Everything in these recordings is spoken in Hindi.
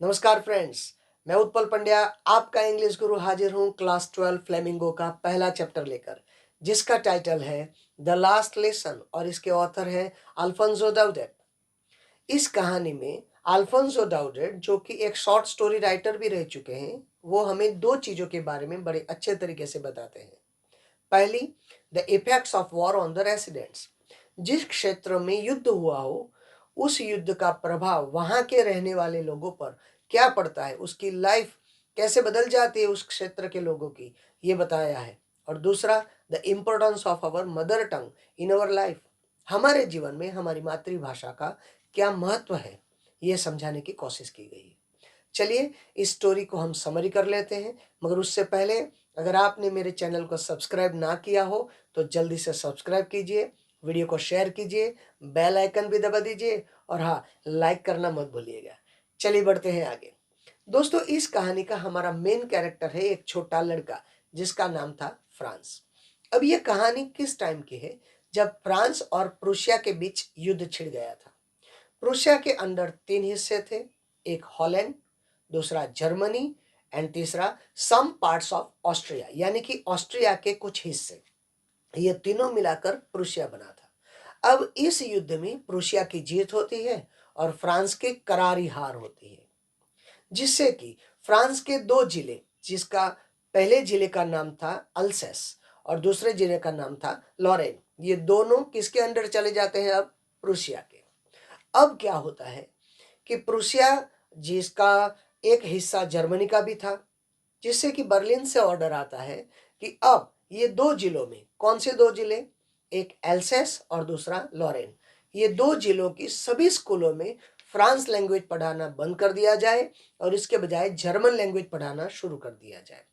नमस्कार फ्रेंड्स, मैं उत्पल पंड्या आपका इंग्लिश गुरु हाजिर हूँ क्लास 12 फ्लेमिंगो का पहला चैप्टर लेकर, जिसका टाइटल है द लास्ट लेसन और इसके ऑथर है अल्फोंसो डाउडेट। इस कहानी में अल्फोंसो डाउडेट, जो कि एक शॉर्ट स्टोरी राइटर भी रह चुके हैं, वो हमें दो चीज़ों के बारे में बड़े अच्छे तरीके से बताते हैं। पहली, the effects of war on the residents. जिस क्षेत्र में युद्ध हुआ हो, उस युद्ध का प्रभाव वहां के रहने वाले लोगों पर क्या पड़ता है, उसकी लाइफ कैसे बदल जाती है उस क्षेत्र के लोगों की, ये बताया है। और दूसरा, the importance of our mother tongue in our life. हमारे जीवन में हमारी मातृभाषा का क्या महत्व है, ये समझाने की कोशिश की गई है। चलिए इस स्टोरी को हम समरी कर लेते हैं, मगर उससे पहले अगर आपने मेरे चैनल को सब्सक्राइब ना किया हो तो जल्दी से सब्सक्राइब कीजिए, वीडियो को शेयर कीजिए, बेल आइकन भी दबा दीजिए और हाँ, लाइक करना मत भूलिएगा। चलिए बढ़ते हैं आगे। दोस्तों, इस कहानी का हमारा मेन कैरेक्टर है एक छोटा लड़का जिसका नाम था फ्रांस। अब ये कहानी किस टाइम की है, जब फ्रांस और प्रूशिया के बीच युद्ध छिड़ गया था। प्रूशिया के अंदर तीन हिस्से थे, एक हॉलैंड, दूसरा जर्मनी एंड तीसरा सम पार्ट्स ऑफ ऑस्ट्रिया, यानी कि ऑस्ट्रिया के कुछ हिस्से। ये तीनों मिलाकर प्रूशिया बना था। अब इस युद्ध में प्रूशिया की जीत होती है और फ्रांस की करारी हार होती है, जिससे कि फ्रांस के दो जिले, जिसका पहले जिले का नाम था अल्सेस और दूसरे जिले का नाम था लॉरेन, ये दोनों किसके अंडर चले जाते हैं, अब प्रूशिया के। अब क्या होता है कि प्रूशिया, जिसका एक हिस्सा जर्मनी का भी था, जिससे कि बर्लिन से ऑर्डर आता है कि अब ये दो जिलों में, कौन से दो जिले, एक एल्सेस और दूसरा लॉरेन, ये दो जिलों की सभी स्कूलों में फ्रांस लैंग्वेज पढ़ाना बंद कर दिया जाए और इसके बजाय जर्मन लैंग्वेज पढ़ाना शुरू कर दिया जाए।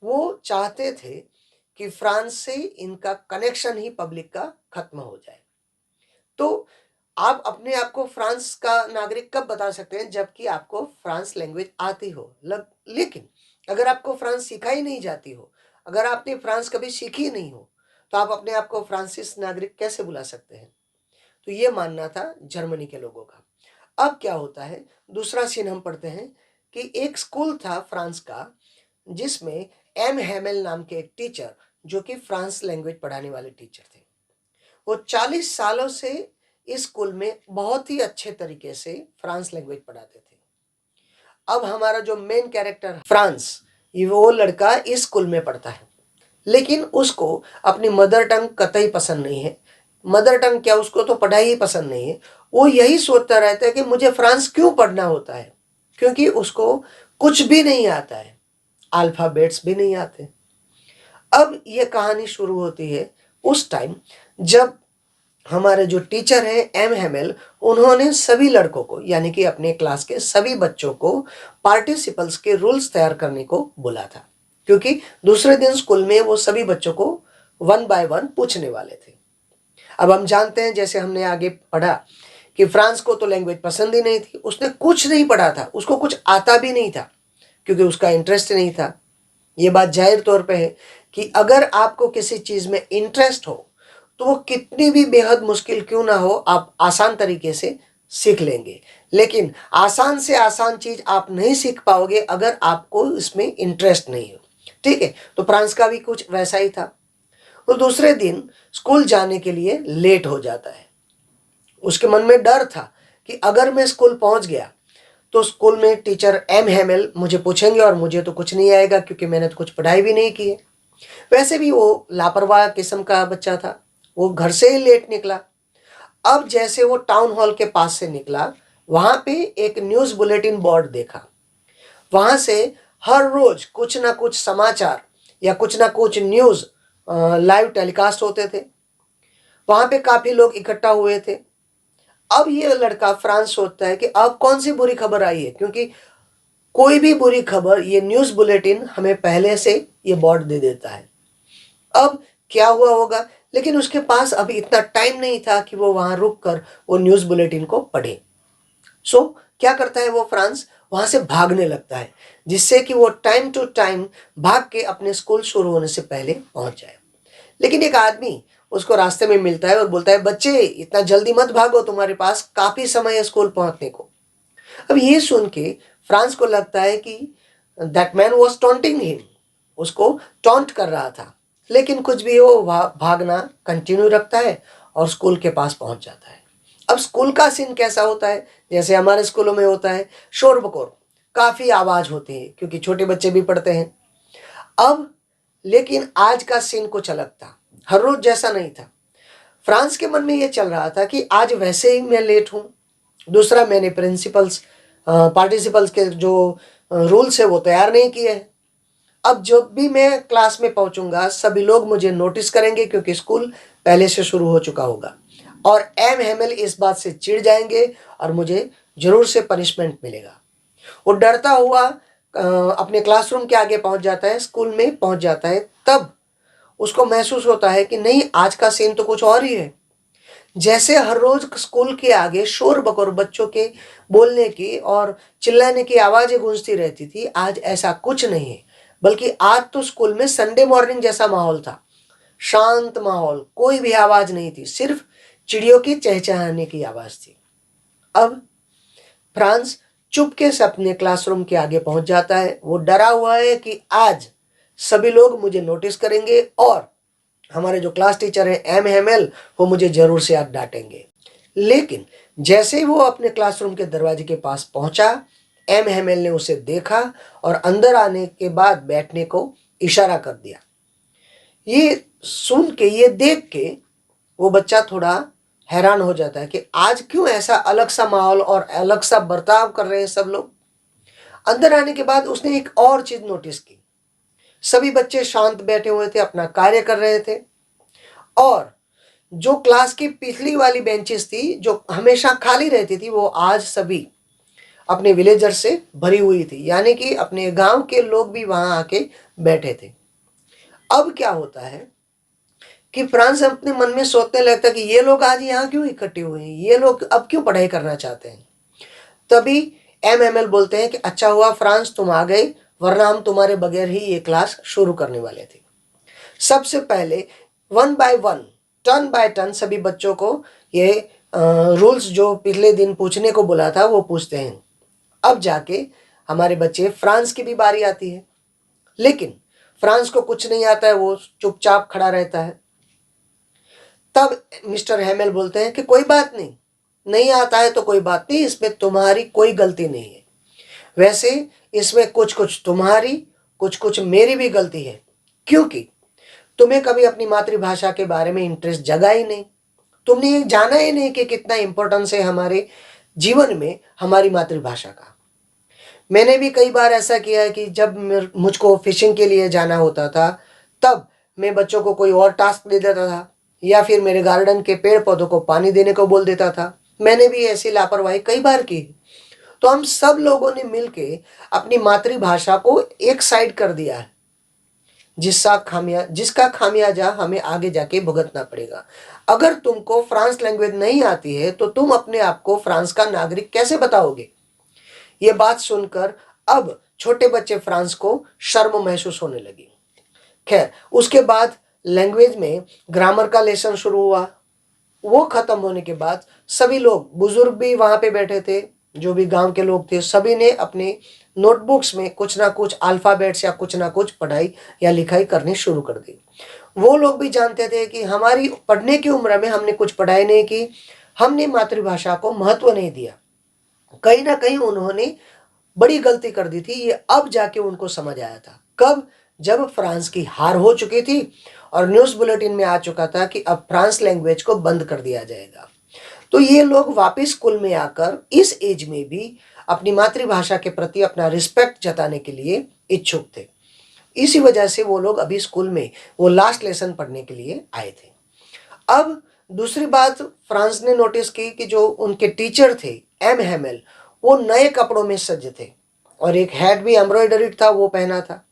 वो चाहते थे कि फ्रांस से इनका कनेक्शन ही पब्लिक का खत्म हो जाए। तो आप अपने आप को फ्रांस का नागरिक कब बता सकते हैं, जबकि आपको फ्रांस लैंग्वेज आती हो। लेकिन अगर आपको फ्रांस सिखाई नहीं जाती हो, अगर आपने फ्रांस कभी सीखी नहीं हो, तो आप अपने आप को फ्रांसीस नागरिक कैसे बुला सकते हैं। तो ये मानना था जर्मनी के लोगों का। अब क्या होता है, दूसरा सीन हम पढ़ते हैं कि एक स्कूल था फ्रांस का, जिसमें एम हेमेल नाम के एक टीचर, जो कि फ्रांस लैंग्वेज पढ़ाने वाले टीचर थे, वो 40 सालों से इस स्कूल में बहुत ही अच्छे तरीके से फ्रांस लैंग्वेज पढ़ाते थे। अब हमारा जो मेन कैरेक्टर फ्रांस, ये वो लड़का इस स्कूल में पढ़ता है, लेकिन उसको अपनी मदर टंग कतई पसंद नहीं है। मदर टंग क्या, उसको तो पढ़ाई ही पसंद नहीं है। वो यही सोचता रहता है कि मुझे फ्रांस क्यों पढ़ना होता है, क्योंकि उसको कुछ भी नहीं आता है, अल्फाबेट्स भी नहीं आते। अब ये कहानी शुरू होती है उस टाइम जब हमारे जो टीचर है एम हेमेल, उन्होंने सभी लड़कों को, यानी कि अपने क्लास के सभी बच्चों को पार्टिसिपल्स के रूल्स तैयार करने को बोला था, क्योंकि दूसरे दिन स्कूल में वो सभी बच्चों को वन बाय वन पूछने वाले थे। अब हम जानते हैं, जैसे हमने आगे पढ़ा, कि फ्रांस को तो लैंग्वेज पसंद ही नहीं थी, उसने कुछ नहीं पढ़ा था, उसको कुछ आता भी नहीं था, क्योंकि उसका इंटरेस्ट नहीं था। ये बात जाहिर तौर पे है कि अगर आपको किसी चीज़ में इंटरेस्ट हो, तो वो कितनी भी बेहद मुश्किल क्यों ना हो, आप आसान तरीके से सीख लेंगे। लेकिन आसान से आसान चीज़ आप नहीं सीख पाओगे अगर आपको इसमें इंटरेस्ट नहीं हो। ठीक है, तो फ्रांस का भी कुछ वैसा ही था। वो दूसरे दिन स्कूल जाने के लिए लेट हो जाता है। उसके मन में डर था कि अगर मैं स्कूल पहुंच गया तो स्कूल में टीचर एम हेमेल मुझे पूछेंगे और मुझे तो कुछ नहीं आएगा, क्योंकि मैंने तो कुछ पढ़ाई भी नहीं की है। वैसे भी वो लापरवाह किस्म का बच्चा था, वो घर से ही लेट निकला। अब जैसे वो टाउन हॉल के पास से निकला, वहां पे एक न्यूज़ बुलेटिन बोर्ड देखा। वहां से हर रोज कुछ ना कुछ समाचार या कुछ ना कुछ न्यूज़ लाइव टेलीकास्ट होते थे। वहां पे काफी लोग इकट्ठा हुए थे। अब ये लड़का फ्रांस सोचता है कि अब कौन सी बुरी खबर आई है, क्योंकि कोई भी बुरी खबर ये न्यूज़ बुलेटिन हमें पहले से ये बोर्ड दे देता है। अब क्या हुआ होगा, लेकिन उसके पास अभी इतना टाइम नहीं था कि वो वहां रुक कर वो न्यूज़ बुलेटिन को पढ़े। सो क्या करता है वो फ्रांस, वहां से भागने लगता है, जिससे कि वो टाइम टू टाइम भाग के अपने स्कूल शुरू होने से पहले पहुंच जाए। लेकिन एक आदमी उसको रास्ते में मिलता है और बोलता है, बच्चे इतना जल्दी मत भागो, तुम्हारे पास काफी समय है स्कूल पहुंचने को। अब ये सुन के फ्रांस को लगता है कि that man was taunting him, उसको टॉन्ट कर रहा था। लेकिन कुछ भी हो, भागना कंटिन्यू रखता है और स्कूल के पास पहुंच जाता है। अब स्कूल का सीन कैसा होता है, जैसे हमारे स्कूलों में होता है, शोर बकोर, काफ़ी आवाज़ होती है क्योंकि छोटे बच्चे भी पढ़ते हैं। अब लेकिन आज का सीन कुछ अलग था, हर रोज जैसा नहीं था। फ्रांस के मन में ये चल रहा था कि आज वैसे ही मैं लेट हूँ, दूसरा मैंने प्रिंसिपल्स पार्टिसिपल्स के जो रूल्स है वो तैयार नहीं किए हैं। अब जब भी मैं क्लास में पहुंचूंगा सभी लोग मुझे नोटिस करेंगे क्योंकि स्कूल पहले से शुरू हो चुका होगा, और एम हेमल इस बात से चिढ़ जाएंगे और मुझे जरूर से पनिशमेंट मिलेगा। वो डरता हुआ अपने क्लासरूम के आगे पहुंच जाता है, स्कूल में पहुंच जाता है। तब उसको महसूस होता है कि नहीं, आज का सीन तो कुछ और ही है। जैसे हर रोज स्कूल के आगे शोर बकोर, बच्चों के बोलने की और चिल्लाने की आवाजें गूंजती रहती थी, आज ऐसा कुछ नहीं है। बल्कि आज तो स्कूल में संडे मॉर्निंग जैसा माहौल था, शांत माहौल, कोई भी आवाज नहीं थी, सिर्फ चिड़ियों की चहचहाने की आवाज थी। अब फ्रांस चुपके से अपने क्लासरूम के आगे पहुंच जाता है। वो डरा हुआ है कि आज सभी लोग मुझे नोटिस करेंगे और हमारे जो क्लास टीचर हैं एम हेमल, वो मुझे जरूर से आज डांटेंगे। लेकिन जैसे ही वो अपने क्लासरूम के दरवाजे के पास पहुंचा, एम हेमल ने उसे देखा और अंदर आने के बाद बैठने को इशारा कर दिया। ये सुन के, ये देख के वो बच्चा थोड़ा हैरान हो जाता है कि आज क्यों ऐसा अलग सा माहौल और अलग सा बर्ताव कर रहे हैं सब लोग। अंदर आने के बाद उसने एक और चीज नोटिस की, सभी बच्चे शांत बैठे हुए थे, अपना कार्य कर रहे थे, और जो क्लास की पिछली वाली बेंचेस थी जो हमेशा खाली रहती थी, वो आज सभी अपने विलेजर से भरी हुई थी, यानी कि अपने गांव के लोग भी वहां आके बैठे थे। अब क्या होता है कि फ्रांस अपने मन में सोचने लगता कि ये लोग आज यहाँ क्यों इकट्ठे हुए हैं, ये लोग अब क्यों पढ़ाई करना चाहते हैं। तभी एम एम एल बोलते हैं कि अच्छा हुआ फ्रांस तुम आ गए, वरना हम तुम्हारे बगैर ही ये क्लास शुरू करने वाले थे। सबसे पहले one by one, turn by turn सभी बच्चों को ये रूल्स जो पिछले दिन पूछने को बोला था वो पूछते हैं। अब जाके हमारे बच्चे फ्रांस की भी बारी आती है, लेकिन फ्रांस को कुछ नहीं आता है, वो चुपचाप खड़ा रहता है। तब मिस्टर हेमल बोलते हैं कि कोई बात नहीं, नहीं आता है तो कोई बात नहीं, इसमें तुम्हारी कोई गलती नहीं है। वैसे इसमें कुछ कुछ तुम्हारी, कुछ कुछ मेरी भी गलती है, क्योंकि तुम्हें कभी अपनी मातृभाषा के बारे में इंटरेस्ट जगा ही नहीं, तुमने ये जाना ही नहीं कि कितना इंपॉर्टेंस है हमारे जीवन में हमारी मातृभाषा का। मैंने भी कई बार ऐसा किया है कि जब मुझको फिशिंग के लिए जाना होता था, तब मैं बच्चों को कोई और टास्क दे देता था, या फिर मेरे गार्डन के पेड़ पौधों को पानी देने को बोल देता था। मैंने भी ऐसी लापरवाही कई बार की। तो हम सब लोगों ने मिलके अपनी मातृभाषा को एक साइड कर दिया है, जिसका खामियाजा हमें आगे जाके भुगतना पड़ेगा। अगर तुमको फ्रांस लैंग्वेज नहीं आती है तो तुम अपने आप को फ्रांस का नागरिक कैसे बताओगे। ये बात सुनकर अब छोटे बच्चे फ्रांस को शर्म महसूस होने लगी। खैर, उसके बाद लैंग्वेज में ग्रामर का लेसन शुरू हुआ। वो खत्म होने के बाद सभी लोग, बुजुर्ग भी वहां पे बैठे थे, जो भी गांव के लोग थे, सभी ने अपने नोटबुक्स में कुछ ना कुछ अल्फाबेट्स या कुछ ना कुछ पढ़ाई या लिखाई करनी शुरू कर दी। वो लोग भी जानते थे कि हमारी पढ़ने की उम्र में हमने कुछ पढ़ाई नहीं की, हमने मातृभाषा को महत्व नहीं दिया। कहीं ना कहीं उन्होंने बड़ी गलती कर दी थी, ये अब जाके उनको समझ आया था। कब? जब फ्रांस की हार हो चुकी थी और न्यूज़ बुलेटिन में आ चुका था कि अब फ्रांस लैंग्वेज को बंद कर दिया जाएगा। तो ये लोग वापस स्कूल में आकर इस एज में भी अपनी मातृभाषा के प्रति अपना रिस्पेक्ट जताने के लिए इच्छुक थे। इसी वजह से वो लोग अभी स्कूल में वो लास्ट लेसन पढ़ने के लिए आए थे। अब दूसरी बात फ्रांस ने नोटिस की कि जो उनके टीचर थे एम हेमल, वो नए कपड़ों में सज्ज थे और एक हैट भी एम्ब्रॉयडरी था वो पहना था।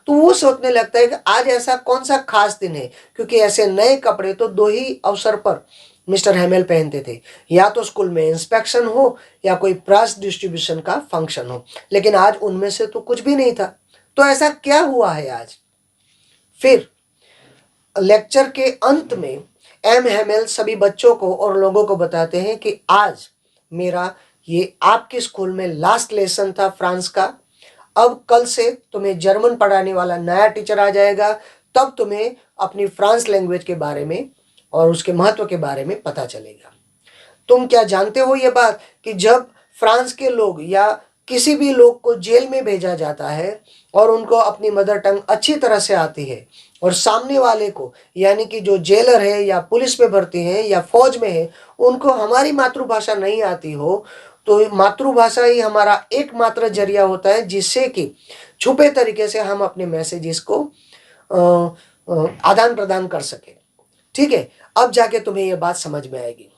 तो वो सोचने लगता है कि आज ऐसा कौन सा खास दिन है, क्योंकि ऐसे नए कपड़े तो दो ही अवसर पर मिस्टर हेमल पहनते थे, या तो स्कूल में इंस्पेक्शन हो या कोई प्राइज डिस्ट्रीब्यूशन का फंक्शन हो, लेकिन आज उनमें से तो कुछ भी नहीं था। तो ऐसा क्या हुआ है आज? फिर लेक्चर के अंत में एम हेमल सभी बच्चों को और लोगों को बताते हैं कि आज मेरा ये आपके स्कूल में लास्ट लेसन था फ्रांस का। अब कल से तुम्हें जर्मन पढ़ाने वाला नया टीचर आ जाएगा, तब तुम्हें अपनी फ्रांस लैंग्वेज के बारे में और उसके महत्व के बारे में पता चलेगा। तुम क्या जानते हो ये बात कि जब फ्रांस के लोग या किसी भी लोग को जेल में भेजा जाता है और उनको अपनी मदर टंग अच्छी तरह से आती है, और सामने वाले को यानी कि जो जेलर है या पुलिस में भर्ती है या फौज में है, उनको हमारी मातृभाषा नहीं आती हो, तो मातृभाषा ही हमारा एकमात्र जरिया होता है जिससे कि छुपे तरीके से हम अपने मैसेजेस को आदान प्रदान कर सके। ठीक है, अब जाके तुम्हें यह बात समझ में आएगी।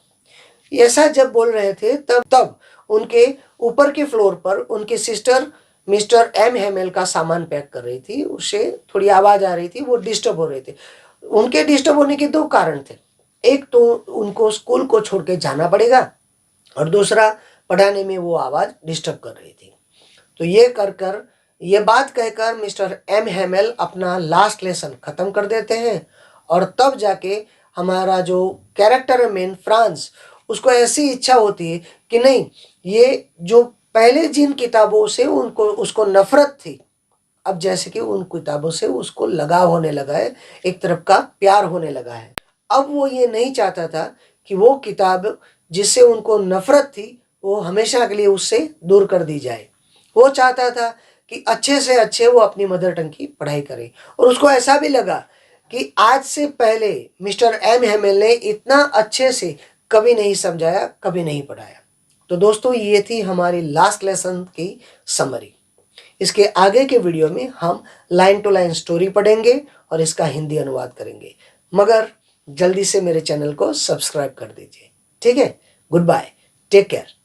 ऐसा जब बोल रहे थे तब उनके ऊपर के फ्लोर पर उनकी सिस्टर मिस्टर एम हेमेल का सामान पैक कर रही थी। उससे थोड़ी आवाज़ आ रही थी, वो डिस्टर्ब हो रहे थे। उनके डिस्टर्ब होने के दो कारण थे, एक तो उनको स्कूल को छोड़ के जाना पड़ेगा और दूसरा पढ़ाने में वो आवाज़ डिस्टर्ब कर रही थी। तो ये बात कहकर मिस्टर एम हेमेल अपना लास्ट लेसन ख़त्म कर देते हैं, और तब जाके हमारा जो कैरेक्टर है मेन फ्रांस, उसको ऐसी इच्छा होती है कि नहीं, ये जो पहले जिन किताबों से उसको नफरत थी, अब जैसे कि उन किताबों से उसको लगाव होने लगा है, एक तरफ का प्यार होने लगा है। अब वो ये नहीं चाहता था कि वो किताब जिससे उनको नफरत थी वो हमेशा के लिए उससे दूर कर दी जाए। वो चाहता था कि अच्छे से अच्छे वो अपनी मदर टंग की पढ़ाई करे, और उसको ऐसा भी लगा कि आज से पहले मिस्टर एम हेमेल ने इतना अच्छे से कभी नहीं समझाया, कभी नहीं पढ़ाया। तो दोस्तों, ये थी हमारी लास्ट लेसन की समरी। इसके आगे के वीडियो में हम लाइन टू लाइन स्टोरी पढ़ेंगे और इसका हिंदी अनुवाद करेंगे, मगर जल्दी से मेरे चैनल को सब्सक्राइब कर दीजिए। ठीक है, गुड बाय, टेक केयर।